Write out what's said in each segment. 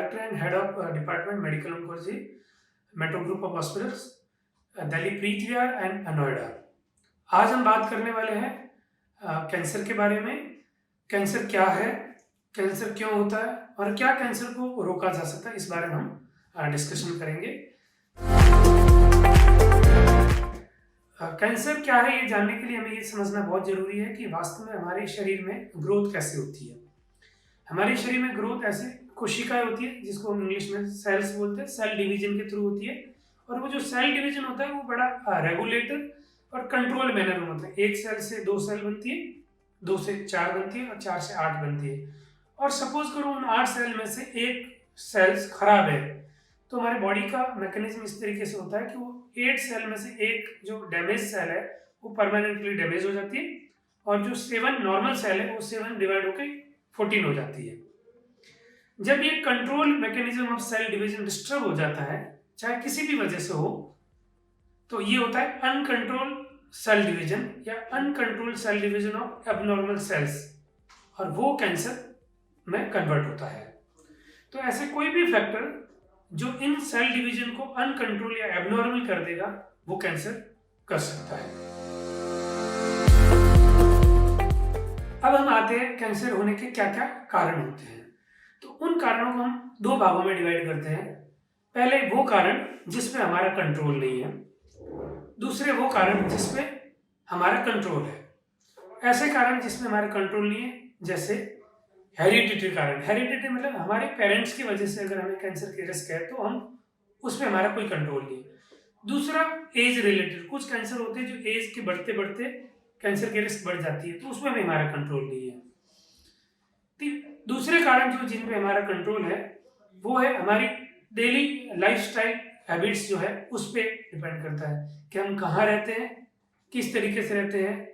Director and head of department medical oncology, metro group of hospitals, Delhi Preet Vihar and Noida. आज हम बात करने वाले हैं कैंसर के बारे में। कैंसर क्या है, कैंसर क्यों होता है और क्या कैंसर को रोका जा सकता है, इस बारे में हम डिस्कशन करेंगे। कैंसर क्या है ये जानने के लिए हमें ये समझना बहुत जरूरी है कि वास्तव में हमारे शरीर में ग्रोथ कैसे होती है। हमारे शरीर में ग्रोथ ऐसे कोशिकाएं होती है जिसको हम इंग्लिश में सेल्स बोलते हैं, सेल डिवीजन के थ्रू होती है। और वो जो सेल डिवीजन होता है वो बड़ा रेगुलेटर और कंट्रोल मैनर में होता है। एक सेल से 2 सेल बनती है, 2 से 4 बनती है और 4 से 8 बनती है। और सपोज करो उन 8 सेल में से एक सेल्स खराब है, तो हमारे बॉडी का मैकेनिज्म इस तरीके से होता है कि वो 8 सेल में से एक जो डैमेज सेल है वो परमानेंटली डैमेज हो जाती है, और जो 7 नॉर्मल सेल है वो 7 डिवाइड होकर 14 हो जाती है। जब ये control mechanism of cell division disturb हो जाता है, चाहे किसी भी वजह से हो, तो ये होता है अनकंट्रोल सेल डिवीजन या uncontrol cell division of abnormal cells, और वो कैंसर में कन्वर्ट होता है। तो ऐसे कोई भी फैक्टर जो इन सेल डिवीजन को अनकंट्रोल या एबनॉर्मल कर देगा वो कैंसर कर सकता है। अब हम आते हैं कैंसर होने के क्या क्या कारण होते हैं। तो उन कारणों को हम 2 भागों में डिवाइड करते हैं। पहले वो कारण जिसमें हमारा कंट्रोल नहीं है, दूसरे वो कारण जिसमें हमारा कंट्रोल है। ऐसे कारण जिसमें हमारा कंट्रोल नहीं है, जैसे हेरिडिटरी कारण। हेरिडिटरी मतलब हमारे पेरेंट्स की वजह से अगर हमें कैंसर के रिस्क है तो हम उसमें हमारा कोई कंट्रोल नहीं है। दूसरा एज रिलेटेड, कुछ कैंसर होते हैं जो एज के बढ़ते बढ़ते कैंसर के रिस्क बढ़ जाती है, तो उसमें भी हमारा कंट्रोल नहीं है। दूसरे कारण जो जिन पे हमारा कंट्रोल है वो है हमारी डेली लाइफस्टाइल हैबिट्स जो है उस पर डिपेंड करता है कि हम कहाँ रहते हैं, किस तरीके से रहते हैं,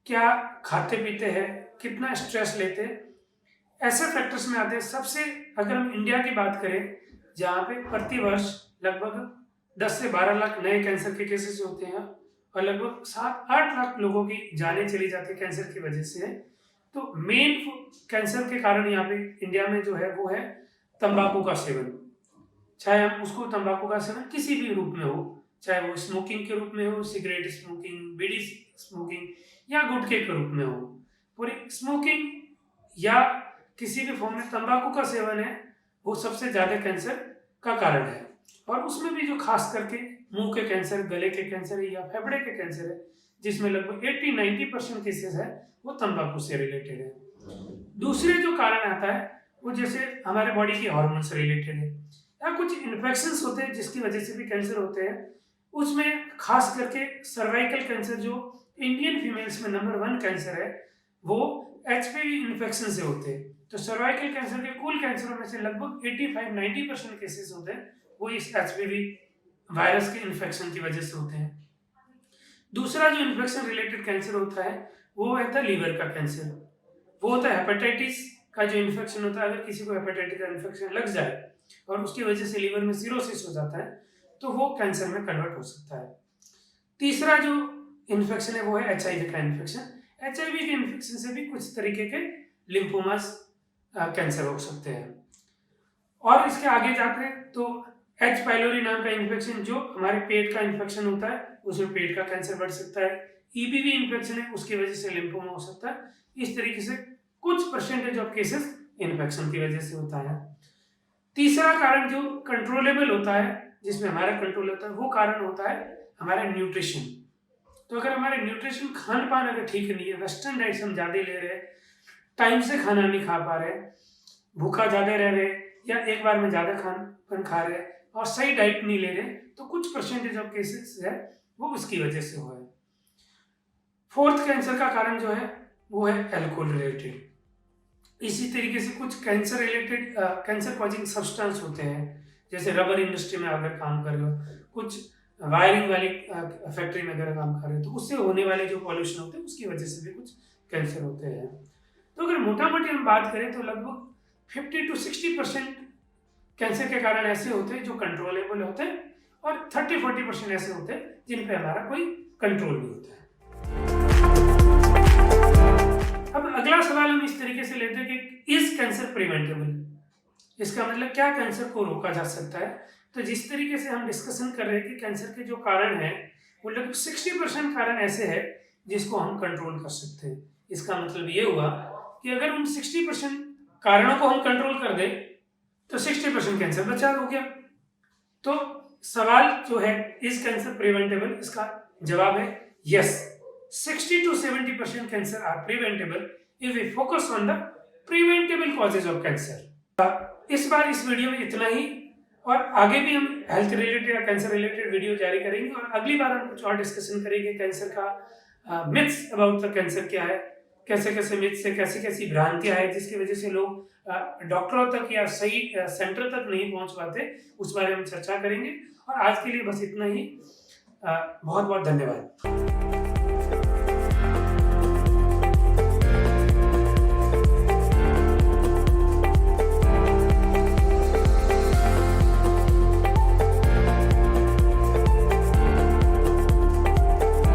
क्या खाते पीते हैं, कितना स्ट्रेस लेते हैं। ऐसे फैक्टर्स में आते हैं। सबसे अगर हम इंडिया की बात करें, जहाँ पे प्रति वर्ष लगभग 10 से 12 लाख नए कैंसर के केसेस होते हैं और लगभग 7-8 लाख लोगों की जानें चली जाती है कैंसर की वजह से। तो मेन कैंसर के कारण यहाँ पे इंडिया में जो है वो है तंबाकू का सेवन। चाहे हम उसको तंबाकू का सेवन किसी भी रूप में हो, चाहे वो स्मोकिंग के रूप में हो, सिगरेट स्मोकिंग, बीड़ी स्मोकिंग, या गुटखे के रूप में हो, पूरी स्मोकिंग या किसी भी फॉर्म में तंबाकू का सेवन है वो सबसे ज़्यादा कैंसर का कारण है। और उसमें भी जो खास करके मुंह के कैंसर, गले के कैंसर या फेफड़े के कैंसर है, जिसमें लगभग 80-90% केसेस है वो तंबाकू से रिलेटेड है। दूसरे जो कारण आता है वो जैसे हमारे बॉडी के हार्मोन से रिलेटेड है, या कुछ इन्फेक्शंस होते हैं जिसकी वजह से भी कैंसर होते हैं। उसमें खास करके सर्वाइकल कैंसर जो इंडियन फीमेल्स में नंबर 1 कैंसर है वो HPV इन्फेक्शन से होते हैं। तो सर्वाइकल कैंसर के कुल कैंसरों में से लगभग 85-90% केसेस होते हैं वो इस HPV वायरस के इन्फेक्शन की वजह से होते हैं। दूसरा जो इन्फेक्शन रिलेटेड कैंसर होता है वो होता है लीवर का कैंसर। वो होता है हेपेटाइटिस का जो इन्फेक्शन होता है। अगर किसी को हेपेटाइटिस का इन्फेक्शन लग जाए और उसकी वजह से लीवर में सिरोसिस हो जाता है तो वो कैंसर में कन्वर्ट हो सकता है। तीसरा जो इन्फेक्शन है वो है HIV का इन्फेक्शन। HIV के इन्फेक्शन से भी कुछ तरीके के लिम्फोमास कैंसर हो सकते हैं। और इसके आगे जाते हैं तो H. पाइलोरी नाम का इन्फेक्शन जो हमारे पेट का इन्फेक्शन होता है, उसमें पेट का कैंसर बढ़ सकता है। EBV इन्फेक्शन है, उसकी वजह से लिम्फोमा हो सकता है। इस तरीके से कुछ परसेंटेज ऑफ केसेस इन्फेक्शन की वजह से होता है। तीसरा कारण जो कंट्रोलेबल होता है, जिसमें हमारा कंट्रोल होता है, वो कारण होता है हमारा न्यूट्रिशन। तो अगर हमारे न्यूट्रिशन, खान पान अगर ठीक नहीं है, वेस्टर्न डाइट्स हम ज़्यादा ले रहे हैं, टाइम से खाना नहीं खा पा रहे, भूखा ज़्यादा रह रहे, या एक बार में ज़्यादा खान खा रहे और सही डाइट नहीं ले रहे, तो कुछ परसेंटेज ऑफ केसेस है वो उसकी वजह से हुआ है। 4th कैंसर का कारण जो है वो है अल्कोहल रिलेटेड। इसी तरीके से कुछ cancer related cancer causing substance होते हैं, जैसे रबर इंडस्ट्री में अगर काम कर रहे हो, कुछ वायरिंग वाली फैक्ट्री में अगर काम कर रहे हो, तो उससे होने वाले जो पॉल्यूशन होते हैं उसकी वजह से भी कुछ कैंसर होते हैं। तो अगर मोटा मोटी हम बात करें तो लगभग 50-60% कैंसर के कारण ऐसे होते हैं जो कंट्रोलेबल होते हैं, और 30-40% ऐसे होते हैं जिन पे हमारा कोई कंट्रोल नहीं होता है। अब अगला सवाल हम इस तरीके से लेते हैं कि इज कैंसर प्रिवेंटेबल, इसका मतलब क्या कैंसर को रोका जा सकता है। तो जिस तरीके से हम डिस्कशन कर रहे हैं कि कैंसर के जो कारण हैं वो लगभग 60% कारण ऐसे हैं जिसको हम कंट्रोल कर सकते हैं। इसका मतलब ये हुआ कि अगर उन 60% कारणों को हम कंट्रोल कर दें तो 60% कैंसर बचा हो गया। तो सवाल जो है इज कैंसर प्रिवेंटेबल, इसका जवाब है yes, 60 to 70% cancer are preventable if we focus on the preventable causes of cancer. इस बार इस वीडियो में इतना ही, और आगे भी हम हेल्थ रिलेटेड या कैंसर रिलेटेड वीडियो जारी करेंगे, और अगली बार हम कुछ और डिस्कशन करेंगे कैंसर का, मिथ्स अबाउट द कैंसर क्या है, कैसे कैसे मिथ्स है, कैसी कैसी भ्रांतियां है जिसकी वजह से लोग डॉक्टरों तक या सही सेंटर तक नहीं पहुंच पाते, उस बारे में चर्चा करेंगे। और आज के लिए बस इतना ही, बहुत बहुत धन्यवाद।